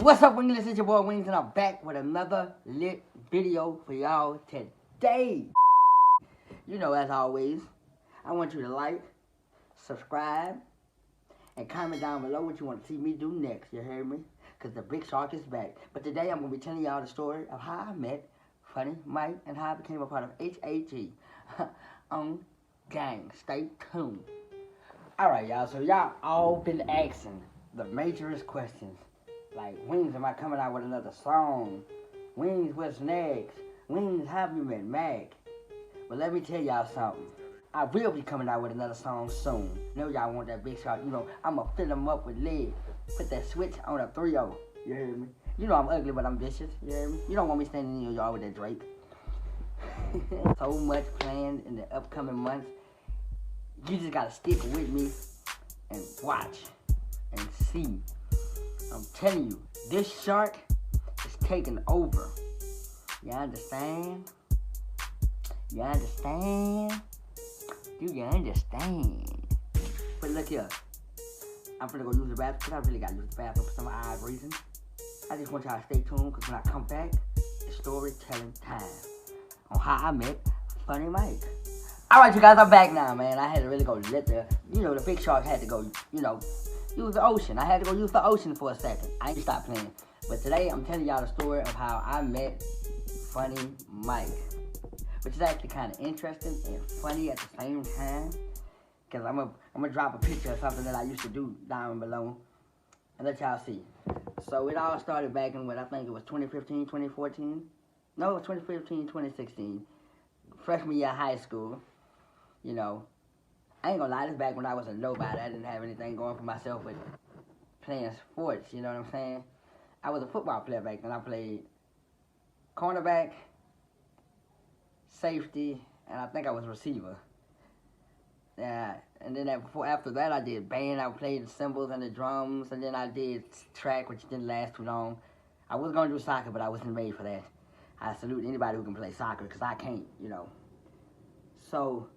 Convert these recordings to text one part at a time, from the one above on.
What's up, Wings? It's your boy Wings, and I'm back with another lit video for y'all today. You know, as always, I want you to like, subscribe, and comment down below what you want to see me do next. You heard me? Because the big shark is back. But today I'm going to be telling y'all the story of how I met Funny Mike and how I became a part of HAG on Gang. Stay tuned. Alright, y'all. So y'all all been asking the majorest questions. Like, Wings, am I coming out with another song? Wings, what's next? Wings, have you met Mac? Well, let me tell y'all something. I will be coming out with another song soon. You know y'all want that big shot. You know, I'ma fill them up with lead. Put that switch on a 3-0. You heard me? You know I'm ugly, but I'm vicious. You heard me? You don't want me standing in your yard with that Drake. So much planned in the upcoming months. You just gotta stick with me and watch and see. I'm telling you, this shark is taking over. You understand? You understand? Do you understand? But look here. I'm finna go use the bathroom because I really gotta use the bathroom for some odd reason. I just want y'all to stay tuned because when I come back, it's storytelling time on how I met Funny Mike. Alright, you guys, I'm back now, man. I had to really go let the big shark had to go, use the ocean. I had to go use the ocean for a second. I ain't stopped playing. But today, I'm telling y'all the story of how I met Funny Mike. Which is actually kind of interesting and funny at the same time. Because I'm gonna drop a picture of something that I used to do down below. And let y'all see. So it all started back in what I think it was 2015, 2014. No, it was 2015, 2016. Freshman year of high school. You know, I ain't gonna lie, this back when I was a nobody. I didn't have anything going for myself with playing sports, you know what I'm saying? I was a football player back then. I played cornerback, safety, and I think I was a receiver. And then after that, I did band. I played the cymbals and the drums, and then I did track, which didn't last too long. I was gonna do soccer, but I wasn't made for that. I salute anybody who can play soccer, because I can't, So,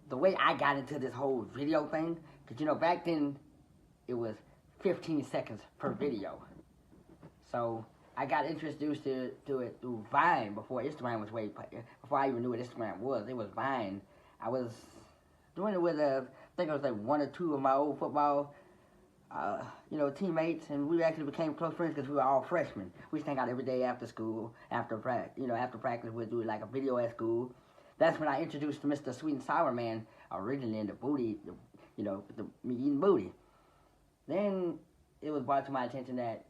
the way I got into this whole video thing, because, back then, it was 15 seconds per video. So, I got introduced to it through Vine before Instagram was before I even knew what Instagram was. It was Vine. I was doing it with, I think it was like one or two of my old football, teammates, and we actually became close friends because we were all freshmen. We used to hang out every day after school, after practice, we'd do like a video at school. That's when I introduced to Mr. Sweet and Sour Man, originally in the booty, me eating booty. Then it was brought to my attention that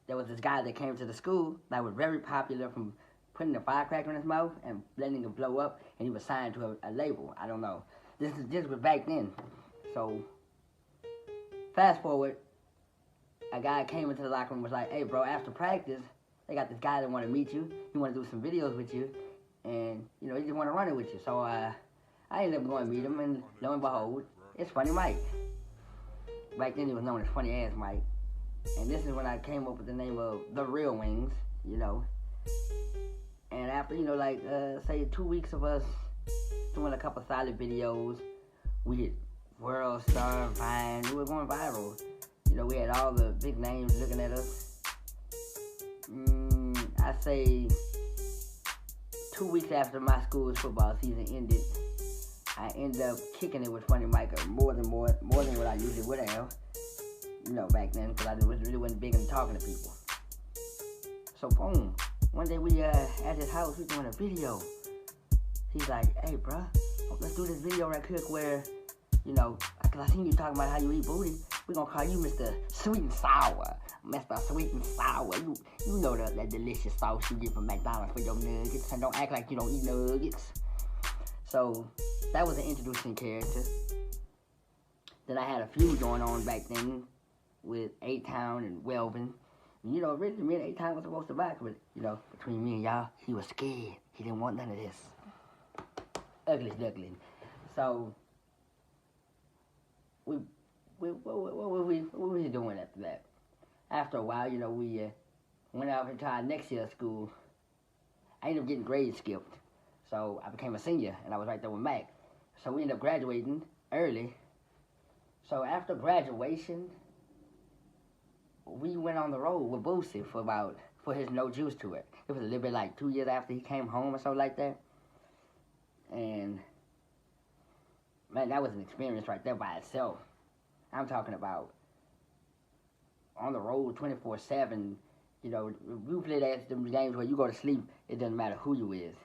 there was this guy that came to the school that was very popular from putting a firecracker in his mouth and letting it blow up, and he was signed to a label. I don't know. This was back then. So, fast forward, a guy came into the locker room and was like, hey, bro, after practice, they got this guy that want to meet you. He want to do some videos with you. And, he just want to run it with you. So, I ended up going to meet him, and lo and behold, it's Funny Mike. Back then, he was known as Funny Ass Mike. And this is when I came up with the name of The Real Wings, And after, say 2 weeks of us doing a couple solid videos, we hit World Star, Vine, we were going viral. We had all the big names looking at us. I say 2 weeks after my school's football season ended, I ended up kicking it with Funny Mike more than what I usually would have. Back then, because I really wasn't big into talking to people. So boom, one day we at his house, we doing a video. He's like, hey bruh, let's do this video right quick where, because I seen you talking about how you eat booty. We're gonna call you Mr. Sweet and Sour. Mr. Sweet and Sour. You know that delicious sauce you get from McDonald's for your nuggets. And don't act like you don't eat nuggets. So, that was an introducing character. Then I had a feud going on back then with A-Town and Welvin. Really, me and A-Town was supposed to back, but, between me and y'all, he was scared. He didn't want none of this. Ugly duckling. So, what were we doing after that? After a while, we went out into our next year's school. I ended up getting grade skipped. So I became a senior, and I was right there with Mac. So we ended up graduating early. So after graduation, we went on the road with Boosie for his No Juice tour. It was a little bit like 2 years after he came home or something like that. And man, that was an experience right there by itself. I'm talking about on the road 24/7. You know, we played at them games where you go to sleep, it doesn't matter who you is.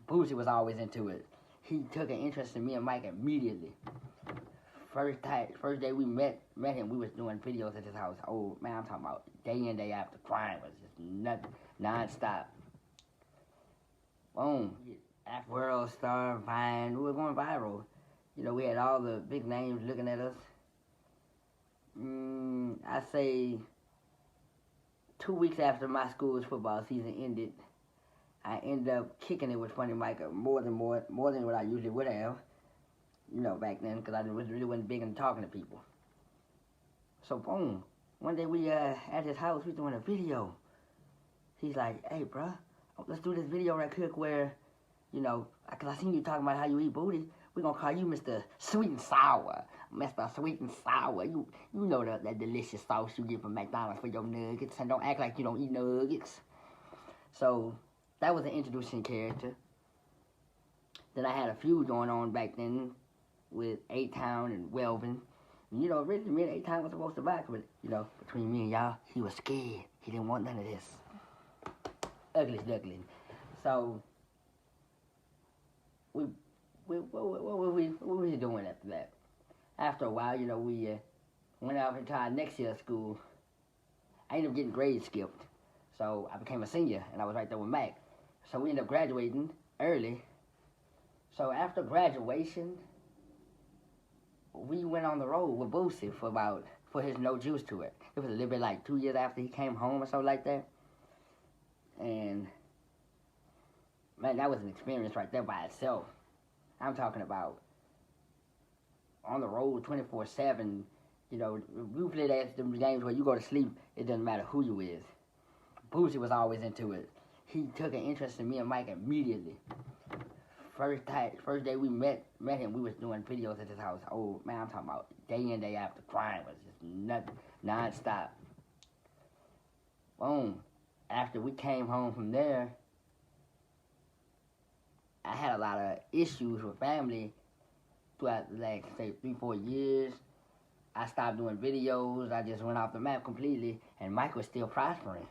Boosie was always into it. He took an interest in me and Mike immediately. First day we met him, we was doing videos at his house. Oh man, I'm talking about day in, day out. The crime was just nothing, non-stop. Boom. World Star, Vine, we were going viral. You know, we had all the big names looking at us. I say 2 weeks after my school's football season ended, I ended up kicking it with Funny Mike more than what I usually would have. You know, back then, because I really wasn't big into talking to people. So boom, one day we at his house, we doing a video. He's like, "Hey, bruh, let's do this video right quick where, you know, because I seen you talking about how you eat booty. We're going to call you Mr. Sweet and Sour. Mr. Sweet and Sour. You know that delicious sauce you get from McDonald's for your nuggets. And don't act like you don't eat nuggets." So that was an introducing character. Then I had a feud going on back then with A-Town and Welvin. And, you know, originally me and A-Town was supposed to box, but, you know, between me and y'all, he was scared. He didn't want none of this. Ugly duckling. So what were we doing after that? After a while, you know, we went out into our next year's school. I ended up getting grade skipped. So I became a senior, and I was right there with Mac. So we ended up graduating early. So after graduation, we went on the road with Boosie for his No Juice tour. It was a little bit like 2 years after he came home or something like that. And man, that was an experience right there by itself. I'm talking about on the road 24/7. You know, we played at them games where you go to sleep, it doesn't matter who you is. Boosie was always into it. He took an interest in me and Mike immediately. First day we met him, we was doing videos at his house. Oh man, I'm talking about day in, day out. The crime was just nothing, non-stop. Boom. After we came home from there, I had a lot of issues with family throughout, like, say, 3-4 years. I stopped doing videos. I just went off the map completely, and Mike was still prospering.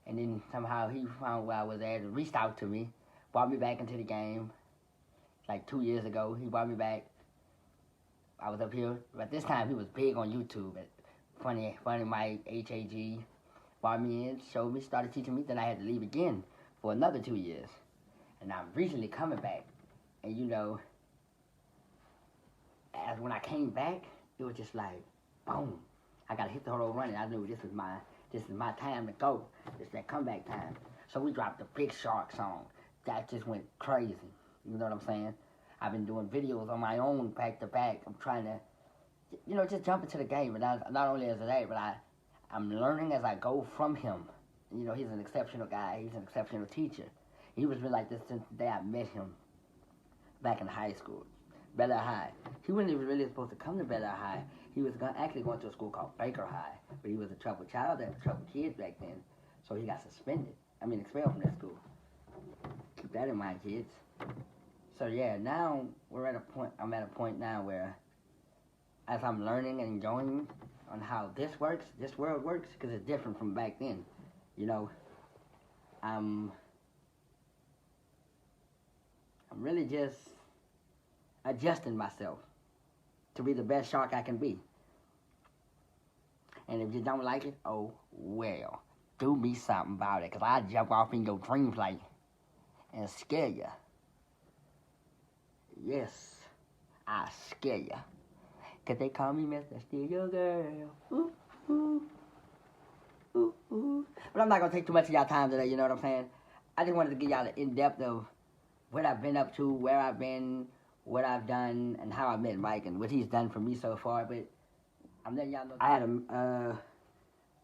And then somehow he found where I was at and reached out to me, brought me back into the game. Like 2 years ago, he brought me back. I was up here, but this time he was big on YouTube. Funny Mike, HAG, brought me in, showed me, started teaching me. Then I had to leave again for another 2 years. And I'm recently coming back. And you know, as when I came back, it was just like, boom. I gotta hit the road running. I knew this is my time to go. It's that comeback time. So we dropped the Big Shark song. That just went crazy. You know what I'm saying? I've been doing videos on my own back to back. I'm trying to, you know, just jump into the game. But not only as that, but I'm learning as I go from him. You know, he's an exceptional guy. He's an exceptional teacher. He was been like this since the day I met him back in high school. Bel Air High. He wasn't even really supposed to come to Bel Air High. He was actually going to a school called Baker High. But he was a troubled child and troubled kid back then. So he got expelled from that school. Keep that in mind, kids. So yeah, now I'm at a point now where as I'm learning and enjoying on how this world works, because it's different from back then. You know, I'm really just adjusting myself to be the best shark I can be. And if you don't like it, oh well, do me something about it, because I'll jump off in your dream flight and scare you. Yes, I scare you. Because they call me Mr. Steal Your Girl. Ooh, ooh, ooh, ooh. But I'm not going to take too much of y'all time today, you know what I'm saying? I just wanted to give y'all the in-depth of what I've been up to, where I've been, what I've done, and how I met Mike, and what he's done for me so far. But I'm letting y'all know. I had a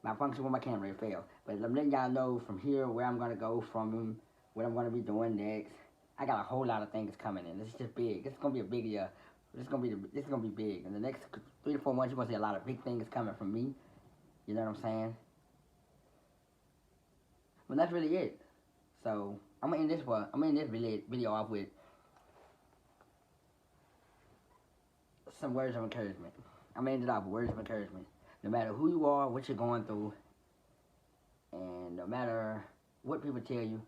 malfunction with my camera, it failed. But I'm letting y'all know from here where I'm going to go from him, what I'm going to be doing next. I got a whole lot of things coming in. This is just big. This is going to be a big year. This is going to be big. In the next 3 to 4 months, you're going to see a lot of big things coming from me. You know what I'm saying? But that's really it. So I'm gonna end this video off with some words of encouragement. I'm gonna end it off with words of encouragement. No matter who you are, what you're going through, and no matter what people tell you,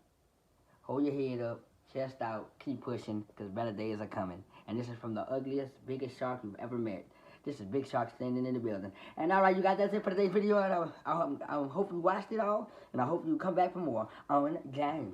hold your head up, chest out, keep pushing, because better days are coming. And this is from the ugliest, biggest shark you've ever met. This is Big Shark standing in the building. And alright, you guys, that's it for today's video. And I hope you watched it all, and I hope you come back for more on Gang.